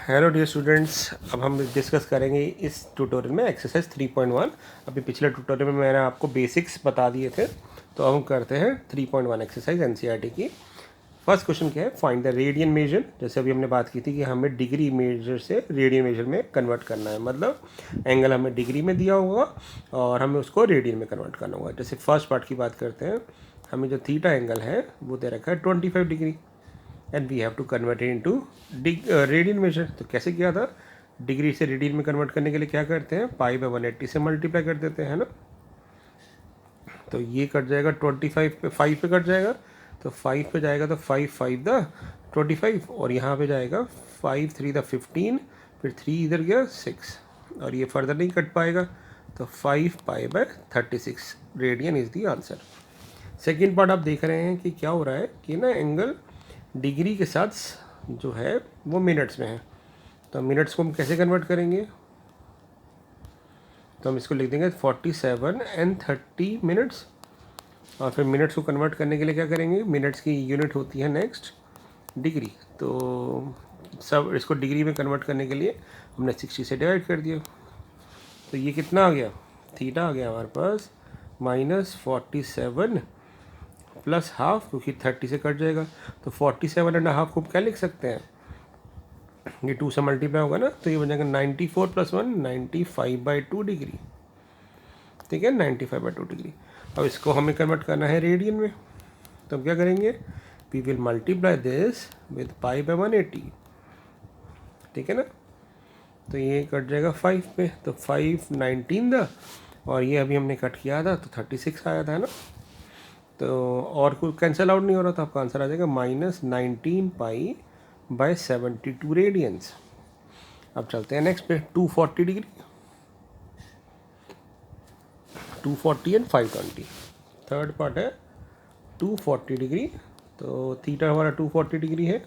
Hello dear students, अब हम discuss करेंगे इस ट्यूटोरियल में एक्सरसाइज 3.1। अभी पिछले ट्यूटोरियल में मैंने आपको बेसिक्स बता दिए थे, तो अब हम करते हैं 3.1 एक्सरसाइज एनसीईआरटी की। फर्स्ट क्वेश्चन क्या है, फाइंड द रेडियन मेजर। जैसे अभी हमने बात की थी कि हमें डिग्री मेजर से रेडियन मेजर में कन्वर्ट करना है, मतलब एंगल हमें डिग्री में दिया होगा और हमें उसको रेडियन में कन्वर्ट करना होगा। जैसे फर्स्ट पार्ट की बात करते हैं, हमें जो थीटा एंगल है वो दे रखा है 25 degree and we have to convert it into radian measure. तो कैसे किया था, डिग्री से रेडियन में कन्वर्ट करने के लिए क्या करते हैं, पाई बाय 180 से मल्टीप्लाई कर देते हैं ना। तो ये कट जाएगा 25 पे, 5 पे कट जाएगा, तो 5 पे जाएगा तो 5 5 द 25 और यहाँ पे जाएगा 5 3 द 15, फिर 3 इधर गया 6 और ये फर्दर नहीं कट पाएगा, तो 5 pi by 36 radian is the answer. Second part आप देख रहे हैं कि क्या हो रहा है कि ना एंगल डिग्री के साथ जो है वो मिनट्स में है। तो मिनट्स को हम कैसे कन्वर्ट करेंगे, तो हम इसको लिख देंगे 47 एंड 30 मिनट्स। और फिर मिनट्स को कन्वर्ट करने के लिए क्या करेंगे, मिनट्स की यूनिट होती है नेक्स्ट डिग्री। तो सब इसको डिग्री में कन्वर्ट करने के लिए हमने 60 से डिवाइड कर दिया। तो ये कितना आ गया, थीटा आ गया हमारे पास -47 प्लस हाफ, क्योंकि 30 से कट जाएगा। तो 47 एंड हाफ को क्या लिख सकते हैं, ये 2 से मल्टीप्लाई होगा ना, तो ये बन जाएगा 94 प्लस 1 95/2 डिग्री। ठीक है, 95/2 डिग्री। अब इसको हमें कन्वर्ट करना है रेडियन में, तो हम क्या करेंगे, we will multiply this with pi by 180। ठीक है ना, तो ये कट जाएगा 5 पे, तो 5 19 द, और ये अभी हमने कट किया था तो 36 आया था ना। तो और कोई कैंसिल आउट नहीं हो रहा, तो आपका आंसर आ जाएगा -19 पाई बाय 72 रेडियंस। अब चलते हैं नेक्स्ट पे, 240 डिग्री, 240 एंड 520। थर्ड पार्ट है 240 डिग्री, तो थीटा हमारा 240 डिग्री है।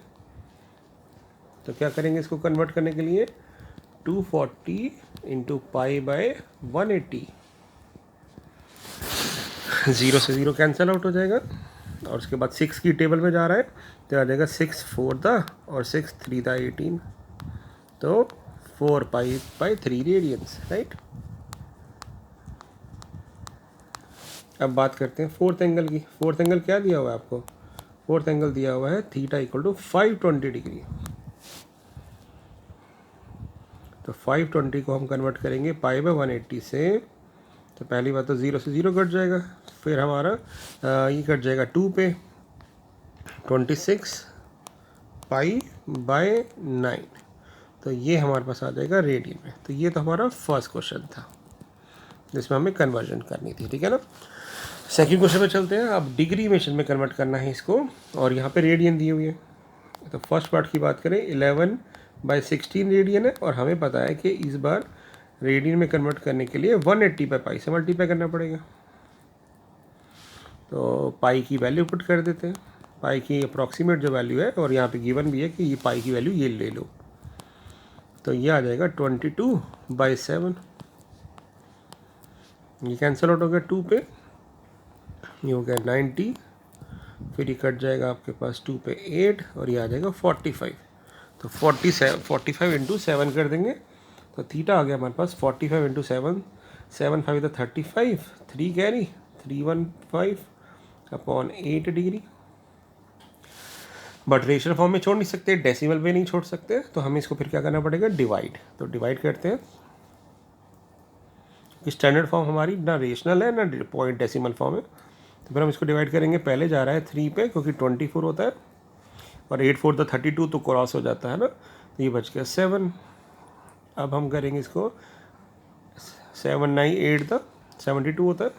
तो क्या करेंगे इसको कन्वर्ट करने के लिए, 240 इंटू पाई बाय 180, 0 से 0 कैंसिल आउट हो जाएगा। और उसके बाद 6 की टेबल में जा रहा है, तो आ जाएगा 6 4 द और 6 3 द 18, तो 4 पाई बाय 3 रेडियंस, राइट। अब बात करते हैं फोर्थ एंगल की। फोर्थ एंगल क्या दिया हुआ है आपको, फोर्थ एंगल दिया हुआ है थीटा इक्वल टू 520 डिग्री। तो 520 को हम कन्वर्ट करेंगे पाई बाय 180 से, तो पहली बात तो 0 से 0 कट जाएगा, फिर हमारा ये कट जाएगा 2 पे, 26 पाई बाय 9, तो ये हमारे पास आ जाएगा रेडियन में। तो ये तो हमारा फर्स्ट क्वेश्चन था जिसमें हमें कन्वर्जन करनी थी, ठीक है ना। सेकंड क्वेश्चन पे चलते हैं। अब डिग्री मेजर में कन्वर्ट करना है इसको, और यहाँ पे रेडियन दी हुई है। तो फर्स्ट पार्ट की बात करें, 11/16 रेडियन है, और हमें पता है कि इस बार रेडियन में कन्वर्ट करने के लिए 180 बाई पाई से मल्टीप्लाई करना पड़ेगा। तो पाई की वैल्यू पुट कर देते हैं, पाई की अप्रॉक्सीमेट जो वैल्यू है, और यहाँ पे गिवन भी है कि ये पाई की वैल्यू ये ले लो, तो ये आ जाएगा 22/7। ये कैंसिल आउट हो गया 2 पे, ये हो गया 90, फिर ये कट जाएगा आपके पास 2 पे 8, और ये आ जाएगा 45। तो 45 इंटू 7 कर देंगे, तो थीटा आ गया हमारे पास 45 इंटू 7, 7 5 तो 35, 3 carry 315 upon 8 degree. But rational form में छोड़ नहीं सकते, डेसिमल में नहीं छोड़ सकते, तो हमें इसको फिर क्या करना पड़ेगा, डिवाइड। तो डिवाइड करते हैं, स्टैंडर्ड फॉर्म हमारी ना रेशनल है ना पॉइंट डेसिमल फॉर्म है, तो फिर हम इसको डिवाइड करेंगे। पहले जा रहा है 3 पे, क्योंकि 24 होता है, और 8 4 तो 32, तो क्रॉस हो जाता है ना, तो ये बच गया 7। अब हम करेंगे इसको 7 9 8 था 72 होता है,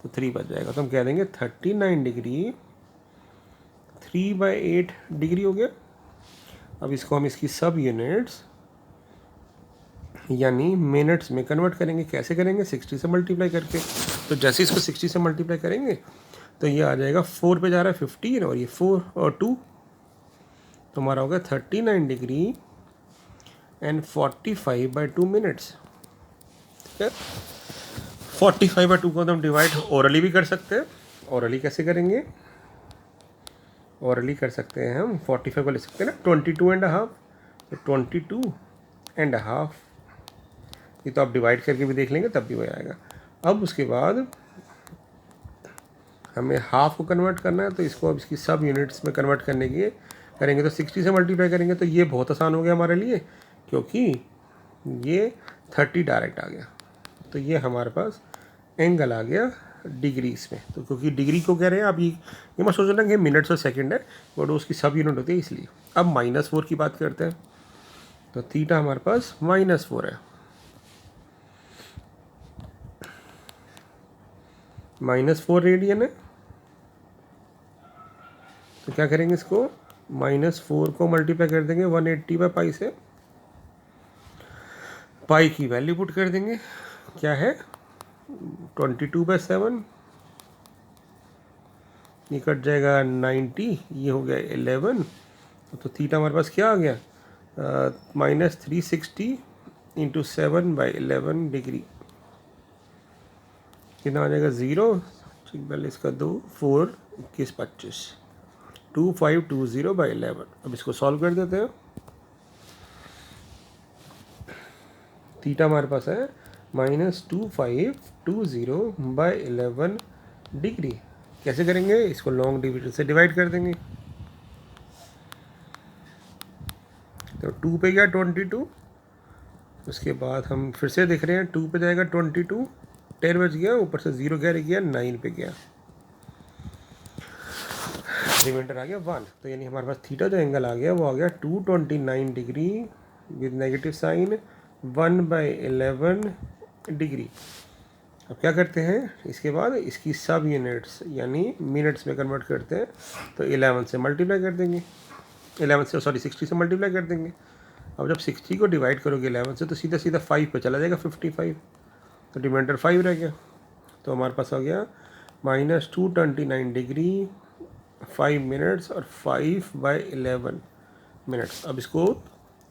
तो 3 बच जाएगा, तो हम कह देंगे 39 डिग्री 3/8 डिग्री हो गया। अब इसको हम इसकी सब यूनिट्स यानी मिनट्स में कन्वर्ट करेंगे। कैसे करेंगे, 60 से मल्टीप्लाई करके। तो जैसे इसको 60 से मल्टीप्लाई करेंगे, तो ये आ जाएगा 4 पे जा रहा है 15, और ये 4 और 2, तो हमारा होगा 39 डिग्री एंड 45/2 मिनट्स। ठीक है, 45/2 को हम डिवाइड ओरली भी कर सकते हैं। ओरली कैसे करेंगे, ओरली कर सकते हैं हम, 45 को ले सकते हैं ना 22.5, तो 22.5, ये तो आप डिवाइड करके भी देख लेंगे तब भी वही आएगा। अब उसके बाद हमें हाफ को कन्वर्ट करना है, तो इसको अब इसकी सब यूनिट्स में कन्वर्ट करने के करेंगे तो 60 से मल्टीप्लाई करेंगे, तो ये बहुत आसान हो गया हमारे लिए, क्योंकि ये 30 डायरेक्ट आ गया। तो ये हमारे पास एंगल आ गया डिग्रीज में। तो क्योंकि डिग्री को कह रहे हैं आप, ये मत सोचना कि मिनट्स और सेकंड है, बट उसकी सब यूनिट होती है इसलिए। अब -4 की बात करते हैं, तो थीटा हमारे पास -4 है। -4 रेडियन है, तो क्या करेंगे, इसको -4 को मल्टीप्लाई कर देंगे 180/π से, पाई की वैल्यू पुट कर देंगे, क्या है 22/7, ये कट जाएगा 90, ये हो गया 11, तो थीटा हमारे पास क्या आ गया, -360 × 7/11 डिग्री, कितना आ जाएगा 0, ठीक, पहले इसका 2 4 21 25, 2520/11। अब इसको सॉल्व कर देते हैं। थीटा हमारे पास है -2520/11 डिग्री। कैसे करेंगे, इसको लॉन्ग डिविजन से डिवाइड कर देंगे, तो 2 पे गया 22, उसके बाद हम फिर से देख रहे हैं 2 पे जाएगा 22, 10 बच गया, ऊपर से 0 क्या रह गया, 9 पे गया, रिमाइंडर आ गया 1। तो यानी हमारे पास थीटा जो एंगल आ गया वो आ गया 229 degree with negative sign 1/11 degree. अब क्या करते हैं, इसके बाद इसकी सब यूनिट्स यानी मिनट्स में कन्वर्ट करते हैं, तो 11 से मल्टीप्लाई कर देंगे, 60 से मल्टीप्लाई कर देंगे। अब जब 60 को डिवाइड करोगे 11 से, तो सीधा सीधा 5 पे चला जाएगा 55, तो रिमाइंडर 5 रह गया। तो हमारे पास आ गया -229 डिग्री 5 मिनट्स और 5/11 मिनट्स। अब इसको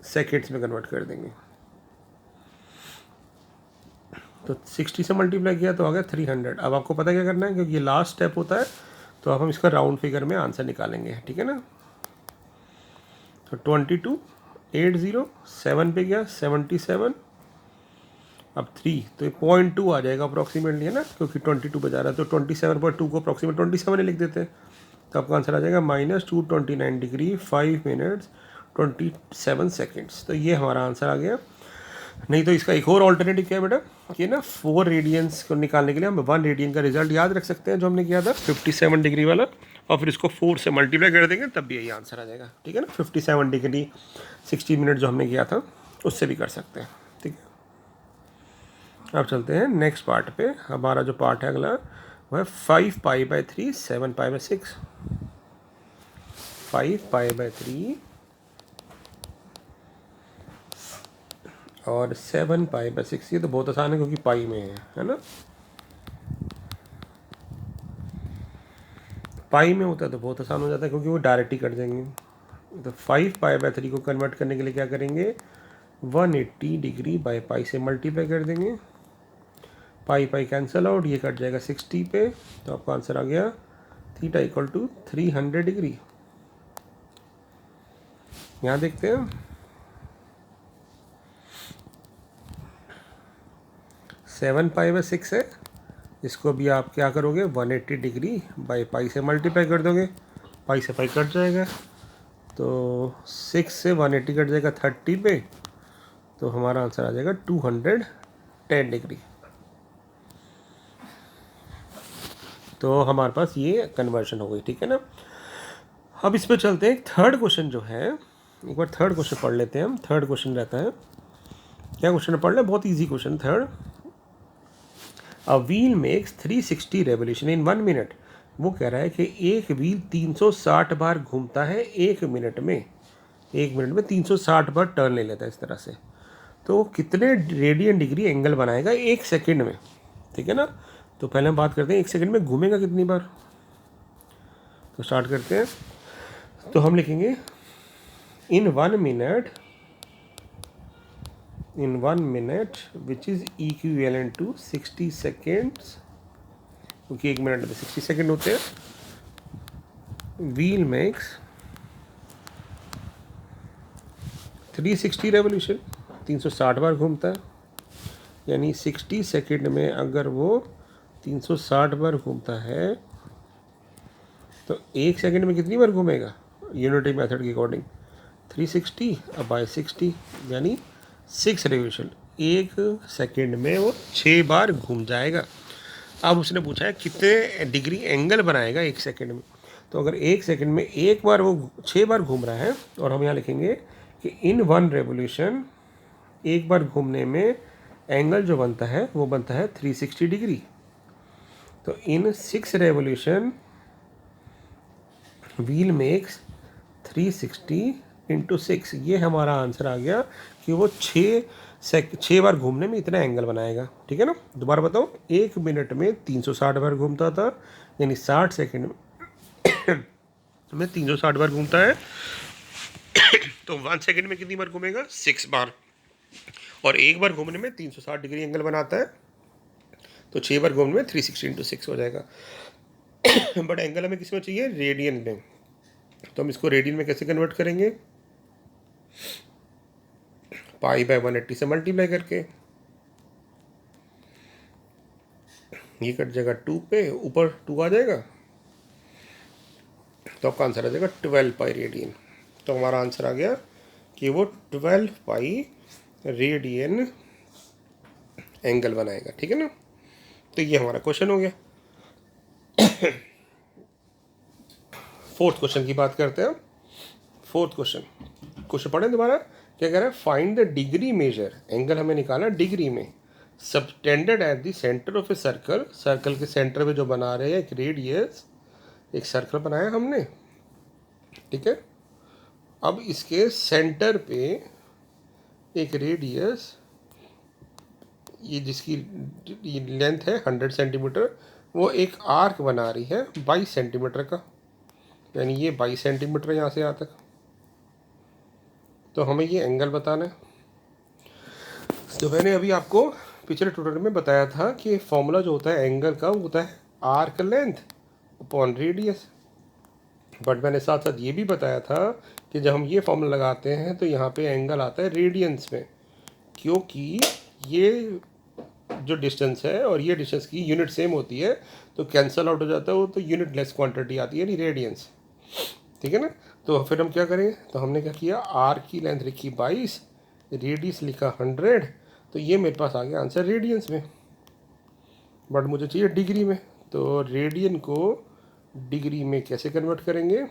सेकेंड्स में कन्वर्ट कर देंगे, तो 60 से मल्टीप्लाई किया तो आ गया 300। अब आपको पता क्या करना है, क्योंकि ये लास्ट स्टेप होता है, तो अब हम इसका राउंड फिगर में आंसर निकालेंगे, ठीक है ना। तो 2280 7 पे गया 77, अब 3, तो ये 0.2 आ जाएगा अप्रॉक्सीमेटली, है ना, क्योंकि 22 पे जा रहा है, तो 27.2 को अप्रॉक्सीमेट 27 ही लिख देते हैं। तो आपका आंसर आ जाएगा -229 डिग्री 5 मिनट्स 27 सेकेंड्स। तो ये हमारा आंसर आ गया। नहीं तो इसका एक और ऑल्टरनेटिव क्या है बेटा, कि ना 4 रेडियंस को निकालने के लिए हम 1 रेडियन का रिजल्ट याद रख सकते हैं, जो हमने किया था 57 डिग्री वाला, और फिर इसको 4 से मल्टीप्लाई कर देंगे, तब भी यही आंसर आ जाएगा, ठीक है ना। 57 डिग्री 60 मिनट जो हमने किया था उससे भी कर सकते हैं, ठीक है। अब चलते हैं नेक्स्ट पार्ट पे। हमारा जो पार्ट है अगला वो है 5π/3 7π/6, 5π/3 और 7π/6। ये तो बहुत आसान है क्योंकि पाई में है ना। पाई में होता है तो बहुत आसान हो जाता है क्योंकि वो डायरेक्ट ही कट जाएंगे। तो 5π/3 को कन्वर्ट करने के लिए क्या करेंगे, 180 डिग्री बाय पाई से मल्टीप्लाई कर देंगे, पाई पाई कैंसिल आउट, ये कट जाएगा 60 पे, तो आपका आंसर आ गया थीटा = 300 डिग्री। यहाँ देखते हैं 7π/6 है, इसको भी आप क्या करोगे 180 डिग्री बाय पाई से मल्टीप्लाई कर दोगे, पाई से पाई कट जाएगा, तो 6 से 180 कट जाएगा 30 पे, तो हमारा आंसर आ जाएगा 210 डिग्री। तो हमारे पास ये कन्वर्शन हो गई, ठीक है ना। अब इस पर चलते हैं। थर्ड क्वेश्चन जो है, एक बार थर्ड क्वेश्चन पढ़ लेते हैं हम। थर्ड क्वेश्चन रहता है, क्या क्वेश्चन पढ़ ले, बहुत easy question. Third, a wheel makes 360 revolution in 1 minute. वो कह रहा है कि एक व्हील 360 बार घूमता है 1 मिनट में, 1 मिनट में 360 बार टर्न ले लेता है इस तरह से, तो कितने रेडियन डिग्री एंगल बनाएगा 1 सेकेंड में, ठीक है ना। तो पहले हम बात करते हैं 1 सेकेंड में घूमेगा कितनी बार। तो स्टार्ट करते हैं। तो हम लिखेंगे in 1 minute which is equivalent to 60 seconds, क्योंकि 1 मिनट में 60 सेकेंड होते हैं। व्हील मेक्स 360 रेवोल्यूशन, 360 बार घूमता है, यानी 60 सेकेंड में अगर वो 360 बार घूमता है तो 1 सेकेंड में कितनी बार घूमेगा यूनिटी मेथड के अकॉर्डिंग? 360 अब बाय 60 यानी 6 रेवोल्यूशन, 1 सेकेंड में वो 6 बार घूम जाएगा। अब उसने पूछा है कितने डिग्री एंगल बनाएगा 1 सेकेंड में। तो अगर 1 सेकेंड में एक बार वो 6 बार घूम रहा है, और हम यहाँ लिखेंगे कि इन 1 रेवोल्यूशन, एक बार घूमने में एंगल जो बनता है वो बनता है 360 डिग्री। तो इन 6 रेवोल्यूशन व्हील मेक्स 360 इंटू 6, ये हमारा आंसर आ गया कि वो 6 बार घूमने में इतना एंगल बनाएगा। ठीक है ना, दोबारा बताओ, 1 मिनट में 360 बार घूमता था, यानी 60 सेकेंड में 360 बार घूमता है, तो 1 सेकेंड में कितनी बार घूमेगा? 6 बार। और एक बार घूमने में 360 डिग्री एंगल बनाता है, तो 6 बार घूमने में 360 इंटू 6 हो जाएगा। बट एंगल हमें किस में चाहिए? रेडियन में। तो हम इसको रेडियन में कैसे कन्वर्ट करेंगे? पाई बाय 180 से मल्टीप्लाई करके, ये कट जाएगा 2 पे, ऊपर 2 आ जाएगा, तो आपका आंसर आ जाएगा 12 पाई रेडियन। तो हमारा आंसर आ गया कि वो 12 पाई रेडियन एंगल बनाएगा। ठीक है ना, तो ये हमारा क्वेश्चन हो गया। फोर्थ क्वेश्चन की बात करते हैं। फोर्थ क्वेश्चन पढ़ें दोबारा। क्या कह रहा है? Find the degree measure, angle हमें निकालना डिग्री में, subtended at the centre of a circle, circle के सेंटर में जो बना रहे हैं एक रेडियस, एक सर्कल बनाया हमने। ठीक है, अब इसके सेंटर पे एक रेडियस, ये जिसकी लेंथ है 100 सेंटीमीटर, वो एक आर्क बना रही है 22 सेंटीमीटर का, यानी ये 22 सेंटीमीटर यहाँ से यहाँ तक। तो हमें ये एंगल बताना है। तो मैंने अभी आपको पिछले ट्यूटोरियल में बताया था कि फॉर्मूला जो होता है एंगल का, वो होता है arc length upon radius. But मैंने साथ साथ ये भी बताया था कि जब हम ये फॉर्मूला लगाते हैं तो यहाँ पे एंगल आता है रेडियंस में, क्योंकि ये जो डिस्टेंस है और ये डिस्टेंस की यूनिट सेम होती है, तो कैंसल आउट हो जाता है वो, तो यूनिट लेस क्वांटिटी आती है, यानी रेडियंस। ठीक है ना, तो फिर हम क्या करेंगे? तो हमने क्या किया, आर की लेंथ लिखी 22, रेडियस लिखा 100, तो ये मेरे पास आ गया आंसर रेडियंस में। बट मुझे चाहिए डिग्री में, तो रेडियन को डिग्री में कैसे कन्वर्ट करेंगे?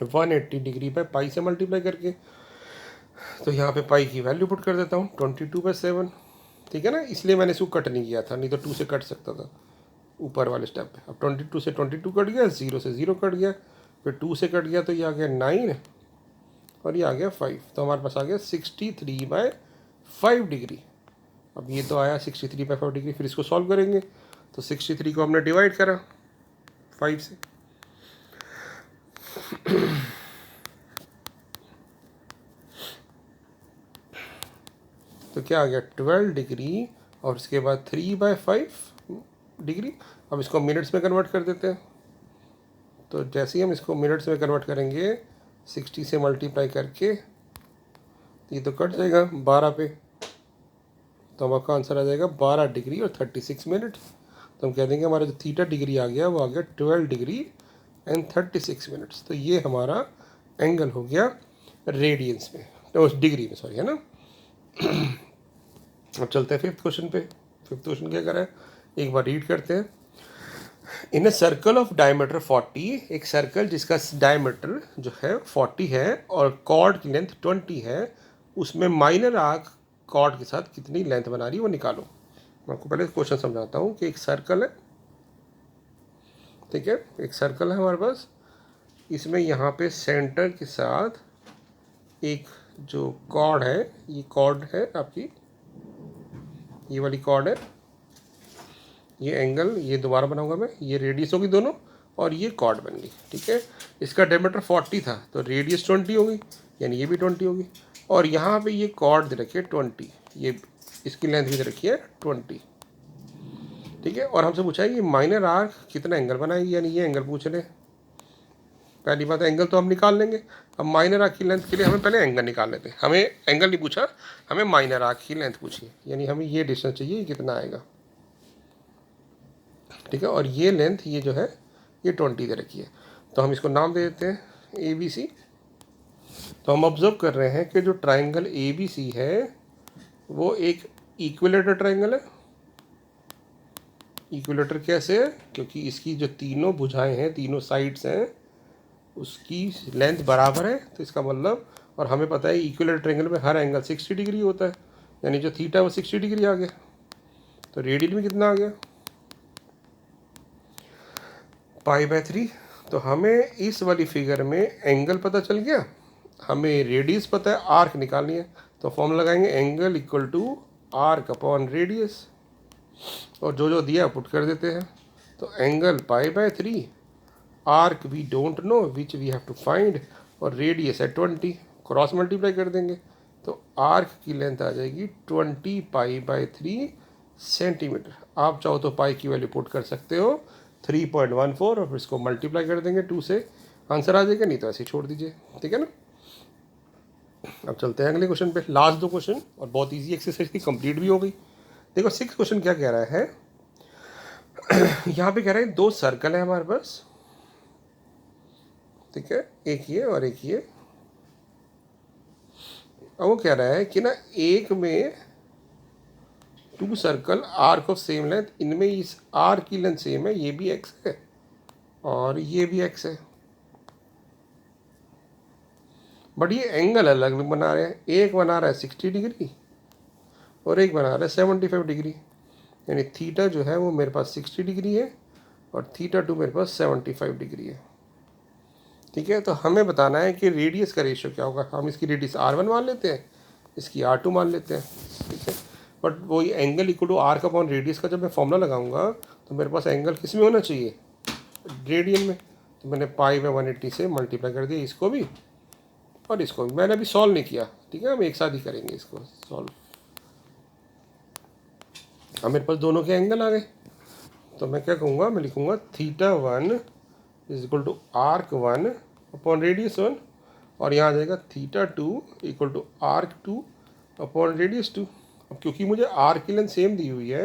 180 डिग्री पे पाई से मल्टीप्लाई करके। तो यहाँ पे पाई की वैल्यू पुट कर देता हूँ 22/7। ठीक है ना, इसलिए मैंने इसको कट नहीं किया था, नहीं तो 2 से कट सकता था ऊपर वाले स्टेप पे। अब 22 से 22 कट गया, 0 से 0 कट गया, फिर 2 से कट गया, तो ये आ गया 9 और ये आ गया 5। तो हमारे पास आ गया 63/5 डिग्री। अब ये तो आया 63/5 डिग्री। फिर इसको सॉल्व करेंगे, तो 63 को हमने डिवाइड करा 5 से, तो क्या आ गया 12 डिग्री, और इसके बाद 3/5 डिग्री। अब इसको मिनट्स में कन्वर्ट कर देते हैं। तो जैसे ही हम इसको मिनट्स में कन्वर्ट करेंगे 60 से मल्टीप्लाई करके, तो ये तो कट जाएगा 12 पे, तो हम आपका आंसर आ जाएगा 12 डिग्री और 36 मिनट। तो हम कह देंगे हमारा जो थीटा डिग्री आ गया वो आ गया 12 डिग्री एंड 36 मिनट्स। तो ये हमारा एंगल हो गया रेडियंस में, तो उस डिग्री में, सॉरी, है ना। अब चलते हैं फिफ्थ क्वेश्चन पे। फिफ्थ क्वेश्चन क्या कर रहा है, एक बार रीड करते हैं। इन ए सर्कल ऑफ डायमीटर 40, एक सर्कल जिसका डायमीटर जो है 40 है और कॉर्ड की लेंथ 20 है, उसमें माइनर आर्क कॉर्ड के साथ कितनी लेंथ बना रही है वो निकालो। मैं आपको पहले क्वेश्चन समझाता हूँ कि एक सर्कल है, ठीक है, एक सर्कल है हमारे पास, इसमें यहाँ पे सेंटर के साथ एक जो कॉर्ड है, ये कॉर्ड है आपकी, ये वाली कॉर्ड है, ये एंगल, ये दोबारा बनाऊंगा मैं, ये रेडियस होगी दोनों, और ये कॉर्ड बन गई। ठीक है, इसका डायमीटर 40 था तो रेडियस 20 होगी, यानी ये भी 20 होगी, और यहाँ पे ये कॉर्ड दे रखी है 20, ये इसकी लेंथ भी दे रखी है 20। ठीक है, और हमसे पूछा है कि माइनर आर्क कितना एंगल बनाएगी, यानी ये एंगल पूछ रहे हैं। पहली बात एंगल तो हम निकाल लेंगे, अब माइनर आर्क की लेंथ के लिए हमें पहले एंगल निकाल लेते हैं। हमें एंगल नहीं पूछा, हमें माइनर आर्क की लेंथ पूछी, यानी हमें ये डिस्टेंस चाहिए, ये कितना आएगा, ठीक है। और ये लेंथ ये जो है ये 20 दे रखी है, तो हम इसको नाम दे देते हैं ABC। तो हम ऑब्जर्व कर रहे हैं कि जो ट्राइंगल ABC है वो एक इक्विलेटर ट्राइंगल है। इक्विलेटर कैसे है, क्योंकि इसकी जो तीनों भुजाएं हैं, तीनों साइड्स हैं, उसकी लेंथ बराबर है, तो इसका मतलब, और हमें पता है इक्विलेटर ट्रायंगल में हर एंगल 60 डिग्री होता है, यानी जो थीटा वो 60 डिग्री आ गया। तो रेडियन में कितना आ गया, π/3। तो हमें इस वाली फिगर में एंगल पता चल गया, हमें रेडियस पता है, आर्क निकालनी है, तो फॉर्मूला लगाएंगे angle equal to arc upon radius, और जो जो दिया पुट कर देते हैं। तो angle π/3, arc we don't know which we have to find, और रेडियस है 20, क्रॉस मल्टीप्लाई कर देंगे, तो आर्क की लेंथ आ जाएगी 20 π/3 सेंटीमीटर। आप चाहो तो पाई की वैल्यू पुट कर सकते हो 3.14, और फिर इसको मल्टीप्लाई कर देंगे 2 से, आंसर आ जाएगा, नहीं तो ऐसे ही छोड़ दीजिए, ठीक है ना। अब चलते हैं अगले क्वेश्चन पे। लास्ट 2 क्वेश्चन और बहुत इजी एक्सरसाइज थी, कंप्लीट भी हो गई। देखो 6 क्वेश्चन क्या कह रहा है यहाँ पे कह रहा है 2 सर्कल है हमारे पास, ठीक है, एक ये और एक ये। अब वो कह रहा है कि ना एक में 2 circle arc of same length, इनमें इस आर्क की लेंथ सेम है, ये भी x है और ये भी x है, बट ये एंगल अलग अलग बना रहे हैं। एक बना रहा है 60 डिग्री और एक बना रहा है 75 डिग्री, यानी थीटा जो है वो मेरे पास 60 डिग्री है और थीटा 2 मेरे पास 75 डिग्री है, ठीक है। तो हमें बताना है कि रेडियस का रेशियो क्या होगा। हम इसकी रेडियस R1 मान लेते हैं, इसकी R2 मान लेते हैं, ठीक है। बट वही angle equal to arc upon radius का जब मैं फॉर्मूला लगाऊंगा तो मेरे पास एंगल किस में होना चाहिए, रेडियन में। तो मैंने π/180 से मल्टीप्लाई कर दिया इसको भी और इसको भी। मैंने अभी सॉल्व नहीं किया, ठीक है, हम एक साथ ही करेंगे इसको सॉल्व। अब मेरे पास दोनों के एंगल आ गए, तो मैं क्या कहूँगा, मैं लिखूँगा θ1 is equal to arc 1 upon radius 1, और यहाँ आ जाएगा θ2 equal to arc 2 upon radius 2। अब क्योंकि मुझे आर्क की लेंथ सेम दी हुई है,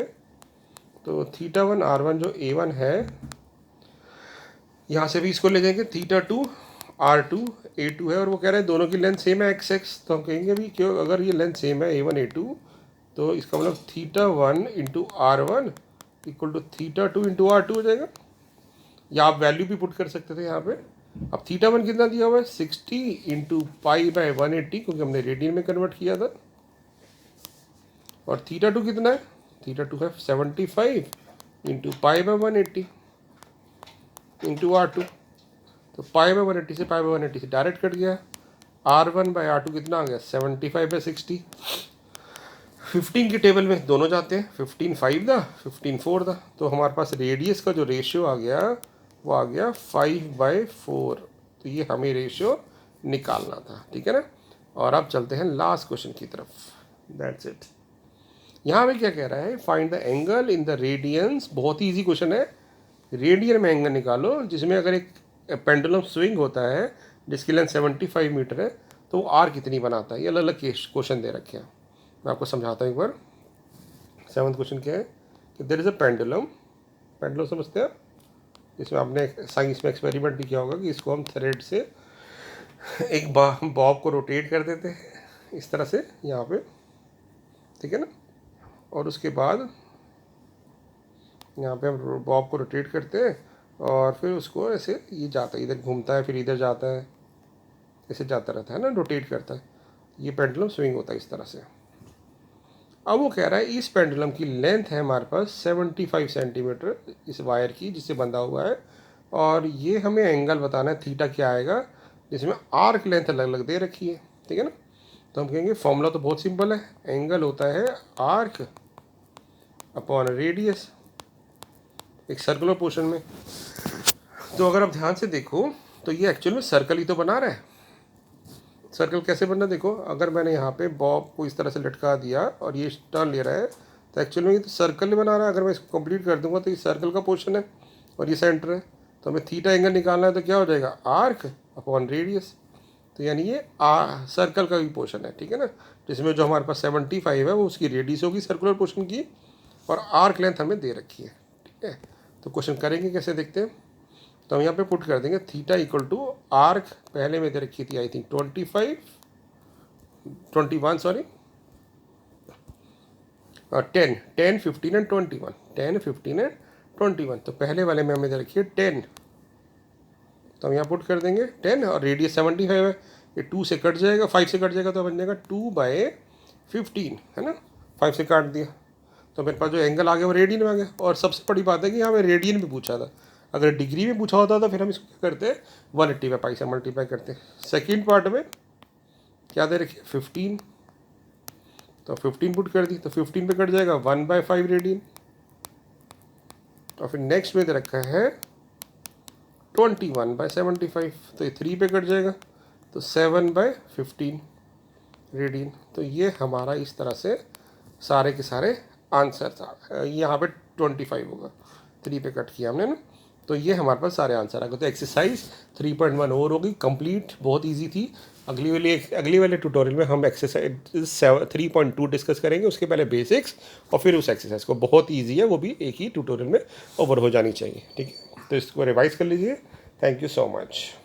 तो θ1 R1 जो A1 है, यहाँ से भी इसको ले जाएंगे, θ2 R2 A2 है, और वो कह रहे हैं दोनों की लेंथ सेम है XX, तो हम कहेंगे भी क्यों, अगर ये लेंथ सेम है A1 A2, तो इसका मतलब θ1 into R1 equal to θ2 into R2 हो जाएगा, या आप वैल्यू भी पुट कर सकते थे यहाँ पे। अब θ1 कितना दिया हुआ है 60 इंटू π/180, क्योंकि हमने रेडियन में कन्वर्ट किया था, और θ2 कितना है, θ2 है 75 इंटू π/180 इंटू R2, तो π/180 से π/180 से डायरेक्ट कट गया, R1/R2 कितना आ गया 75/60। 15 की टेबल में दोनों जाते हैं, 15 5 दा 15 4 दा, तो हमारे पास रेडियस का जो रेशियो आ गया वो आ गया 5/4, तो ये हमें रेशियो निकालना था, ठीक है ना। और अब चलते हैं लास्ट क्वेश्चन की तरफ, दैट्स इट। यहाँ पे क्या कह रहा है, find the angle in the radians. बहुत ही ईजी क्वेश्चन है, रेडियन में एंगल निकालो जिसमें अगर एक पेंडुलम स्विंग होता है जिसकी लेंथ 75 मीटर है, तो वो आर कितनी बनाता है। ये अलग अलग क्वेश्चन दे रखे हैं, मैं आपको समझाता हूँ एक बार। 7वां क्वेश्चन क्या है कि there is a pendulum, pendulum समझते हैं, इसमें आपने साइंस में एक्सपेरिमेंट भी किया होगा कि इसको हम थ्रेड से एक बॉब को रोटेट कर देते हैं इस तरह से यहाँ पे, ठीक है ना, और उसके बाद यहाँ पे हम बॉब को रोटेट करते हैं और फिर उसको ऐसे ये जाता है, इधर घूमता है फिर इधर जाता है, ऐसे जाता रहता है ना, रोटेट करता है। ये पेंडुलम स्विंग होता है इस तरह से। अब वो कह रहा है इस पेंडुलम की लेंथ है हमारे पास 75 सेंटीमीटर इस वायर की जिससे बंधा हुआ है, और ये हमें एंगल बताना है थीटा क्या आएगा, जिसमें आर्क लेंथ अलग अलग दे रखी है, ठीक है ना। तो हम कहेंगे फॉर्मूला तो बहुत सिंपल है, एंगल होता है आर्क अपॉन रेडियस एक सर्कुलर पोर्शन में। तो अगर आप ध्यान से देखो तो ये एक्चुअल में सर्कल ही तो बना रहा है। सर्कल कैसे बनना, देखो अगर मैंने यहाँ पे बॉब को इस तरह से लटका दिया और ये टर्न ले रहा है, तो एक्चुअल में ये तो सर्कल ही बना रहा है। अगर मैं इसको कंप्लीट कर दूंगा तो ये सर्कल का पोर्शन है और ये सेंटर है, तो हमें थीटा एंगल निकालना है, तो क्या हो जाएगा आर्क अपॉन रेडियस। तो यानी ये सर्कल का भी पोर्शन है, ठीक है ना, जिसमें जो हमारे पास 75 है वो उसकी रेडियस होगी सर्कुलर पोर्शन की, और आर्क लेंथ हमें दे रखी है, ठीक है। तो क्वेश्चन करेंगे कैसे, देखते हैं। तो हम यहाँ पे पुट कर देंगे थीटा इक्वल टू आर्क पहले में दे रखी थी I think 21 sorry 10 10 15 and 21 10 15 and 21। तो पहले वाले में हमें दे रखी है 10, तो हम यहाँ पुट कर देंगे 10 और रेडियस 75 है, ये 2 से कट जाएगा, 5 से कट जाएगा तो बन जाएगा 2/15, है ना, 5 से काट दिया तो मेरे पास जो एंगल आ गया वो रेडियन में आ गया। और सबसे बड़ी बात है कि यहाँ पे रेडियन भी पूछा था, अगर डिग्री में पूछा होता तो फिर हम इसको क्या करते 180/π से मल्टीप्लाई करते। सेकेंड पार्ट में क्या दे रखिए 15, तो 15 पुट कर दी तो 15 पे कट जाएगा 1/5 रेडियन, और फिर नेक्स्ट में दे रखा है 21/75, तो ये 3 पे कट जाएगा तो 7/15 रेडियन। तो ये हमारा इस तरह से सारे के सारे आंसर था। यहाँ पे 25 होगा, 3 पे कट किया हमने ना, तो ये हमारे पास सारे आंसर आ गए। तो एक्सरसाइज 3.1 और होगी कंप्लीट, बहुत इजी थी। अगली वाले ट्यूटोरियल में हम एक्सरसाइज 3.2 डिस्कस करेंगे, उसके पहले बेसिक्स और फिर उस एक्सरसाइज को, बहुत ईजी है वो भी, एक ही ट्यूटोरियल में ओवर हो जानी चाहिए, ठीक है। तो इसको रिवाइज कर लीजिए। Thank you so much.